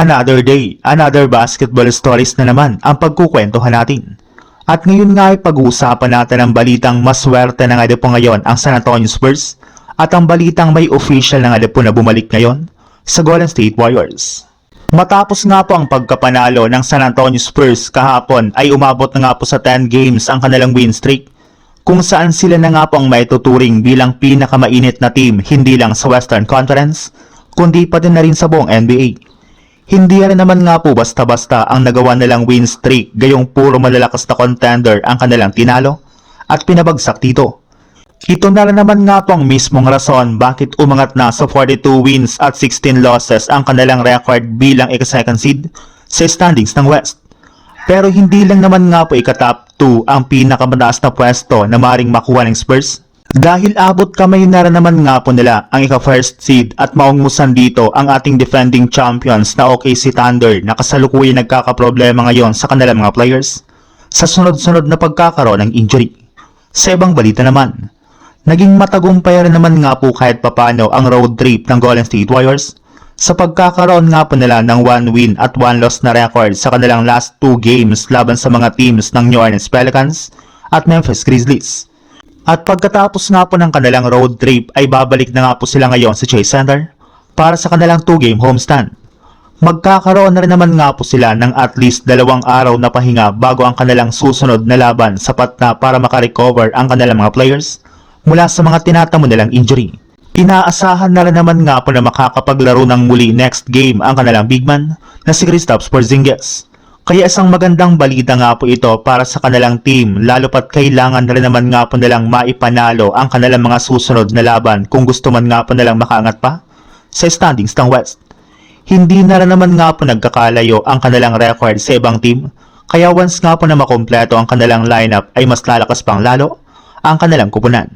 Another day, another basketball stories na naman ang pagkukwentuhan natin. At ngayon nga ay pag-uusapan natin ang balitang maswerte na nga po ngayon ang San Antonio Spurs at ang balitang may official na nga po na bumalik ngayon sa Golden State Warriors. Matapos nga po ang pagkapanalo ng San Antonio Spurs kahapon ay umabot na nga po sa 10 games ang kanilang win streak, kung saan sila na nga po ang maituturing bilang pinakamainit na team hindi lang sa Western Conference kundi pati na rin sa buong NBA. Hindi rin naman nga po basta-basta ang nagawa nilang win streak, gayong puro malalakas na contender ang kanilang tinalo at pinabagsak dito. Ito na rin naman nga po ang mismong rason bakit umangat na sa 42 wins at 16 losses ang kanilang record bilang ika-second seed sa standings ng West. Pero hindi lang naman nga po ika-top 2 ang pinakamataas na pwesto na maring makuha ng Spurs. Dahil abot kamay na rin naman nga po nila ang ika-first seed at maungusan dito ang ating defending champions na OKC Thunder na kasalukuyan nagkakaproblema ngayon sa kanilang mga players sa sunod-sunod na pagkakaroon ng injury. Sa ibang balita naman, naging matagumpay rin naman nga po kahit papano ang road trip ng Golden State Warriors sa pagkakaroon nga po nila ng 1 win at 1 loss na record sa kanilang last 2 games laban sa mga teams ng New Orleans Pelicans at Memphis Grizzlies. At pagkatapos nga po ng kanilang road trip ay babalik na nga po sila ngayon sa Chase Center para sa kanilang 2-game homestand. Magkakaroon na rin naman nga po sila ng at least 2 araw na pahinga bago ang kanilang susunod na laban, sapat na para makarecover ang kanilang mga players mula sa mga tinatamo nilang injury. Inaasahan na rin naman nga po na makakapaglaro ng muli next game ang kanilang big man na si Kristaps Porzingis. Kaya isang magandang balita nga po ito para sa kanilang team, lalo pat kailangan na rin naman nga po nilang maipanalo ang kanilang mga susunod na laban kung gusto man nga po nilang makaangat pa sa standings ng West. Hindi na rin naman nga po nagkakalayo ang kanilang record sa ibang team, kaya once nga po na makumpleto ang kanilang lineup ay mas lalakas pang lalo ang kanilang kupunan.